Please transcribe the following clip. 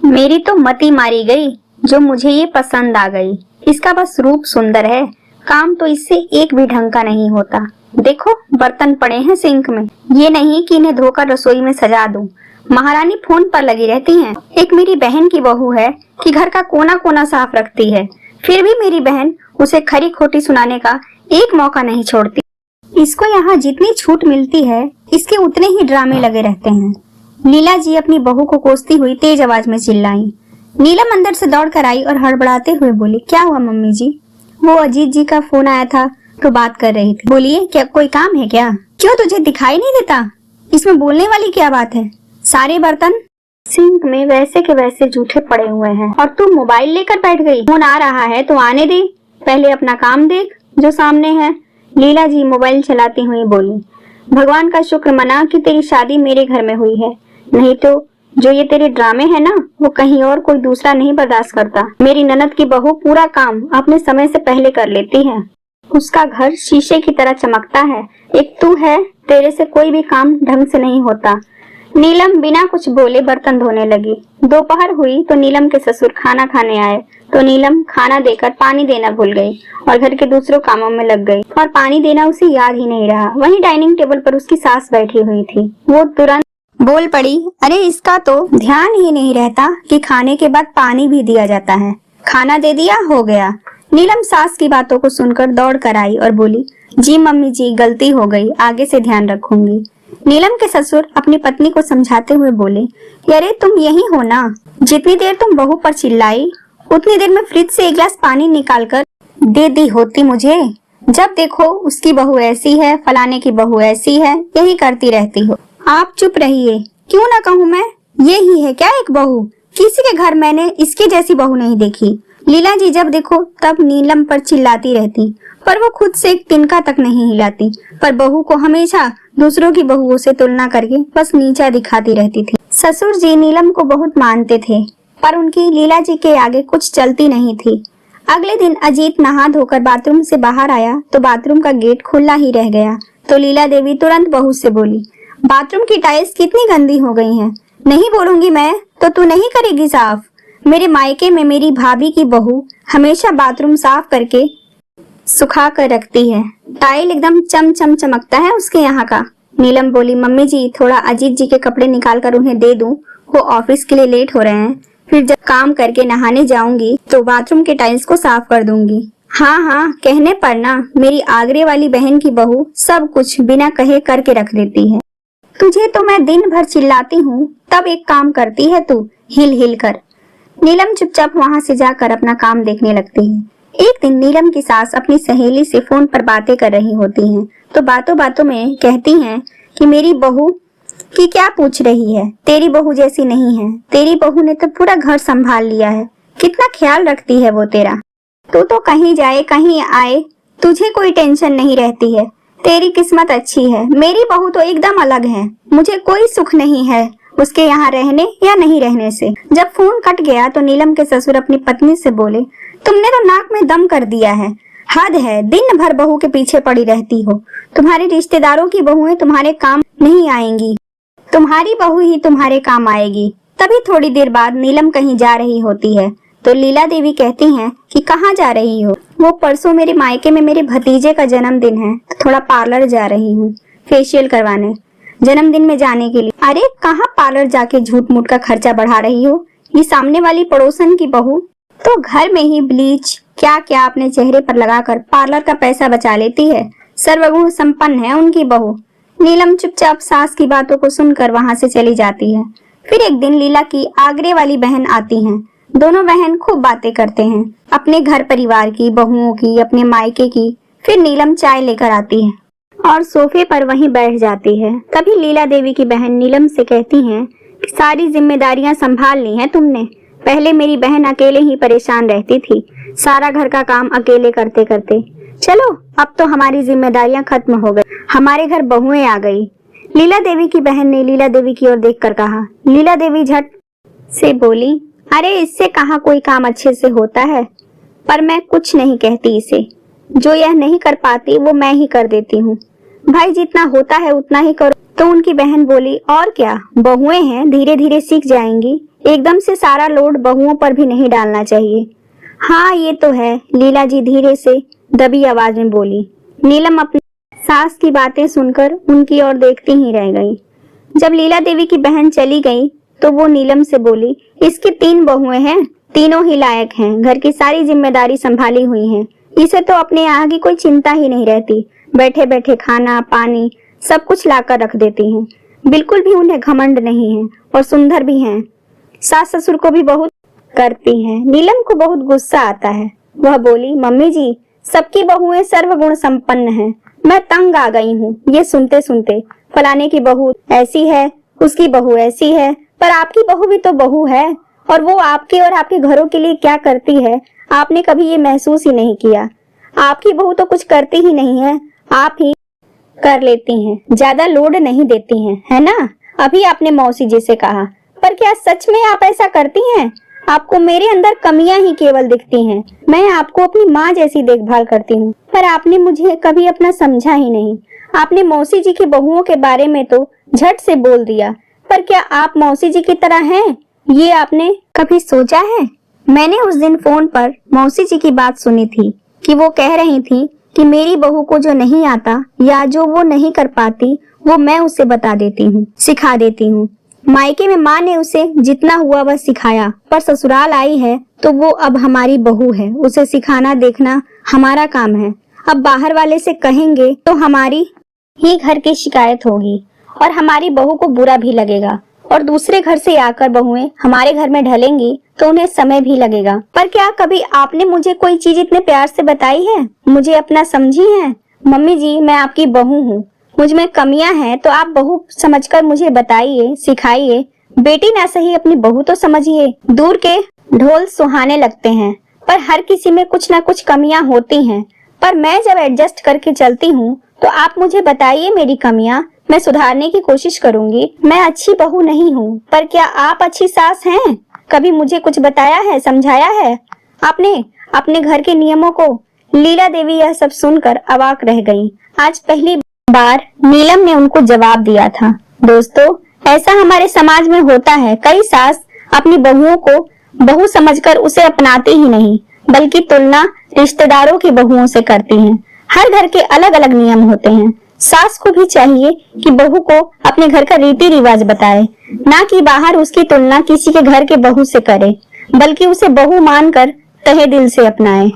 मेरी तो मती मारी गई जो मुझे ये पसंद आ गई। इसका बस रूप सुंदर है, काम तो इससे एक भी ढंग का नहीं होता। देखो बर्तन पड़े हैं सिंक में, ये नहीं कि इन्हें धोकर रसोई में सजा दूं। महारानी फोन पर लगी रहती हैं। एक मेरी बहन की बहू है कि घर का कोना कोना साफ रखती है, फिर भी मेरी बहन उसे खरी खोटी सुनाने का एक मौका नहीं छोड़ती। इसको यहाँ जितनी छूट मिलती है, इसके उतने ही ड्रामे लगे रहते हैं। लीला जी अपनी बहू को कोसती हुई तेज आवाज में चिल्लाई। नीलम अंदर से दौड़ कर आई और हड़बड़ाते हुए बोली, क्या हुआ मम्मी जी? वो अजीत जी का फोन आया था तो बात कर रही थी। बोलिए, क्या कोई काम है क्या? क्यों तुझे दिखाई नहीं देता? इसमें बोलने वाली क्या बात है? सारे बर्तन सिंक में वैसे के वैसे जूठे पड़े हुए हैं और तू मोबाइल लेकर बैठ गई। फोन आ रहा है तो आने दे, पहले अपना काम देख जो सामने है। लीला जी मोबाइल चलाती हुई बोली, भगवान का शुक्र मना कि तेरी शादी मेरे घर में हुई है, नहीं तो जो ये तेरे ड्रामे है ना, वो कहीं और कोई दूसरा नहीं बर्दाश्त करता। मेरी ननद की बहू पूरा काम अपने समय से पहले कर लेती है, उसका घर शीशे की तरह चमकता है। एक तू है, तेरे से कोई भी काम ढंग से नहीं होता। नीलम बिना कुछ बोले बर्तन धोने लगी। दोपहर हुई तो नीलम के ससुर खाना खाने आए तो नीलम खाना देकर पानी देना भूल गई और घर के दूसरों कामों में लग गई और पानी देना उसे याद ही नहीं रहा। वहीं डाइनिंग टेबल पर उसकी सास बैठी हुई थी। वो तुरंत बोल पड़ी, अरे इसका तो ध्यान ही नहीं रहता कि खाने के बाद पानी भी दिया जाता है। खाना दे दिया, हो गया। नीलम सास की बातों को सुनकर दौड़ कर आई और बोली, जी मम्मी जी, गलती हो गई, आगे से ध्यान रखूंगी। नीलम के ससुर अपनी पत्नी को समझाते हुए बोले, अरे तुम यही हो ना? जितनी देर तुम बहू पर चिल्लाई उतनी देर में फ्रिज से एक गिलास पानी निकाल कर दे दी होती मुझे। जब देखो उसकी बहू ऐसी है, फलाने की बहू ऐसी है, यही करती रहती हो। आप चुप रहिए। क्यों ना कहूँ मैं? ये ही है क्या एक बहू? किसी के घर मैंने इसके जैसी बहू नहीं देखी। लीला जी जब देखो तब नीलम पर चिल्लाती रहती, पर वो खुद से एक तिनका तक नहीं हिलाती, पर बहू को हमेशा दूसरों की बहुओं से तुलना करके बस नीचा दिखाती रहती थी। ससुर जी नीलम को बहुत मानते थे, पर उनकी लीला जी के आगे कुछ चलती नहीं थी। अगले दिन अजीत नहा धोकर बाथरूम से बाहर आया तो बाथरूम का गेट खुला ही रह गया। तो लीला देवी तुरंत बहू से बोली, बाथरूम की टाइल्स कितनी गंदी हो गई हैं। नहीं बोलूंगी मैं तो तू नहीं करेगी साफ। मेरे मायके में मेरी भाभी की बहू हमेशा बाथरूम साफ करके सुखा कर रखती है, टाइल एकदम चम चम चमकता है उसके यहाँ का। नीलम बोली, मम्मी जी थोड़ा अजीत जी के कपड़े निकाल कर उन्हें दे दूं, वो ऑफिस के लिए लेट हो रहे हैं, फिर जब काम करके नहाने जाऊंगी तो बाथरूम के टाइल्स को साफ कर दूंगी। हाँ हाँ कहने पर ना मेरी आगरे वाली बहन की बहू सब कुछ बिना कहे करके रख देती है। तुझे तो मैं दिन भर चिल्लाती हूँ तब एक काम करती है तू, हिल हिल कर। नीलम चुपचाप वहाँ से जाकर अपना काम देखने लगती है। एक दिन नीलम की सास अपनी सहेली से फोन पर बातें कर रही होती हैं, तो बातों बातों में कहती हैं कि मेरी बहू की क्या पूछ रही है, तेरी बहू जैसी नहीं है। तेरी बहू ने तो पूरा घर संभाल लिया है, कितना ख्याल रखती है वो तेरा। तू तो कहीं जाए कहीं आए, तुझे कोई टेंशन नहीं रहती है। तेरी किस्मत अच्छी है, मेरी बहू तो एकदम अलग है। मुझे कोई सुख नहीं है उसके यहाँ रहने या नहीं रहने से। जब फोन कट गया तो नीलम के ससुर अपनी पत्नी से बोले, तुमने तो नाक में दम कर दिया है, हद है, दिन भर बहू के पीछे पड़ी रहती हो। तुम्हारे रिश्तेदारों की बहुएं तुम्हारे काम नहीं आएंगी, तुम्हारी बहू ही तुम्हारे काम आएगी। तभी थोड़ी देर बाद नीलम कहीं जा रही होती है तो लीला देवी कहती हैं कि कहाँ जा रही हो? वो परसों मेरे मायके में मेरे भतीजे का जन्मदिन है, थोड़ा पार्लर जा रही हूँ फेशियल करवाने, जन्मदिन में जाने के लिए। अरे कहाँ पार्लर जाके झूठ मूठ का खर्चा बढ़ा रही हो? ये सामने वाली पड़ोसन की बहू तो घर में ही ब्लीच क्या क्या अपने चेहरे पर लगाकर पार्लर का पैसा बचा लेती है। सर्वगुण संपन्न है उनकी बहू। नीलम चुपचाप सास की बातों को सुनकर वहाँ से चली जाती है। फिर एक दिन लीला की आगरे वाली बहन आती हैं। दोनों बहन खूब बातें करते हैं, अपने घर परिवार की, बहुओं की, अपने मायके की। फिर नीलम चाय लेकर आती है और सोफे पर वहीं बैठ जाती है। तभी लीला देवी की बहन नीलम से कहती हैं कि सारी जिम्मेदारियां संभाल ली हैं तुमने। पहले मेरी बहन अकेले ही परेशान रहती थी, सारा घर का काम अकेले करते करते। चलो अब तो हमारी जिम्मेदारियां खत्म हो गई, हमारे घर बहुएं आ गई। लीला देवी की बहन ने लीला देवी की ओर देखकर कहा। लीला देवी झट से बोली, अरे इससे कहाँ कोई काम अच्छे से होता है, पर मैं कुछ नहीं कहती इसे। जो यह नहीं कर पाती वो मैं ही कर देती हूँ। भाई जितना होता है उतना ही करो, तो उनकी बहन बोली, और क्या, बहुएं हैं, धीरे धीरे सीख जाएंगी। एकदम से सारा लोड बहुओं पर भी नहीं डालना चाहिए। हाँ ये तो है, लीला जी धीरे से दबी आवाज में बोली। नीलम अपनी सास की बातें सुनकर उनकी ओर देखती ही रह गई। जब लीला देवी की बहन चली गई तो वो नीलम से बोली, इसकी 3 बहुएं हैं, तीनों ही लायक हैं, घर की सारी जिम्मेदारी संभाली हुई हैं। इसे तो अपने यहाँ की कोई चिंता ही नहीं रहती, बैठे बैठे खाना पानी सब कुछ लाकर रख देती हैं। बिल्कुल भी उन्हें घमंड नहीं है और सुंदर भी हैं। सास ससुर को भी बहुत करती हैं। नीलम को बहुत गुस्सा आता है। वह बोली, मम्मी जी सबकी बहुएं सर्वगुण संपन्न हैं। मैं तंग आ गई हूँ ये सुनते सुनते। फलाने की बहू ऐसी है, उसकी बहू ऐसी है, पर आपकी बहू भी तो बहू है, और वो आपके और आपके घरों के लिए क्या करती है आपने कभी ये महसूस ही नहीं किया। आपकी बहू तो कुछ करती ही नहीं है, आप ही कर लेती हैं, ज्यादा लोड नहीं देती हैं, है ना? अभी आपने मौसी जी से कहा, पर क्या सच में आप ऐसा करती हैं? आपको मेरे अंदर कमियां ही केवल दिखती हैं। मैं आपको अपनी माँ जैसी देखभाल करती हूँ, पर आपने मुझे कभी अपना समझा ही नहीं। आपने मौसी जी की बहुओं के बारे में तो झट से बोल दिया, पर क्या आप मौसी जी की तरह हैं? ये आपने कभी सोचा है? मैंने उस दिन फोन पर मौसी जी की बात सुनी थी कि वो कह रही थी कि मेरी बहू को जो नहीं आता या जो वो नहीं कर पाती वो मैं उसे बता देती हूँ, सिखा देती हूँ। मायके में माँ ने उसे जितना हुआ वह सिखाया, पर ससुराल आई है तो वो अब हमारी बहू है, उसे सिखाना देखना हमारा काम है। अब बाहर वाले से कहेंगे तो हमारी ही घर की शिकायत होगी और हमारी बहू को बुरा भी लगेगा, और दूसरे घर से आकर बहुएं हमारे घर में ढलेंगी तो उन्हें समय भी लगेगा। पर क्या कभी आपने मुझे कोई चीज इतने प्यार से बताई है, मुझे अपना समझी है? मम्मी जी मैं आपकी बहू हूँ, मुझ में कमियां हैं तो आप बहू समझकर मुझे बताइए, सिखाइए। बेटी ना सही अपनी बहू तो समझिए। दूर के ढोल सुहाने लगते हैं, पर हर किसी में कुछ ना कुछ कमियां होती हैं। पर मैं जब एडजस्ट करके चलती हूँ तो आप मुझे बताइए मेरी कमियां, मैं सुधारने की कोशिश करूंगी। मैं अच्छी बहू नहीं हूँ, पर क्या आप अच्छी सास हैं? कभी मुझे कुछ बताया है, समझाया है आपने अपने घर के नियमों को? लीला देवी यह सब सुनकर अवाक रह गईं। आज पहली बार नीलम ने उनको जवाब दिया था। दोस्तों ऐसा हमारे समाज में होता है, कई सास अपनी बहुओं को बहू समझकर उसे अपनाती ही नहीं, बल्कि तुलना रिश्तेदारों की बहुओं से करती हैं। हर घर के अलग अलग नियम होते हैं। सास को भी चाहिए कि बहू को अपने घर का रीति रिवाज बताए, ना कि बाहर उसकी तुलना किसी के घर के बहू से करे, बल्कि उसे बहू मानकर तहे दिल से अपनाए।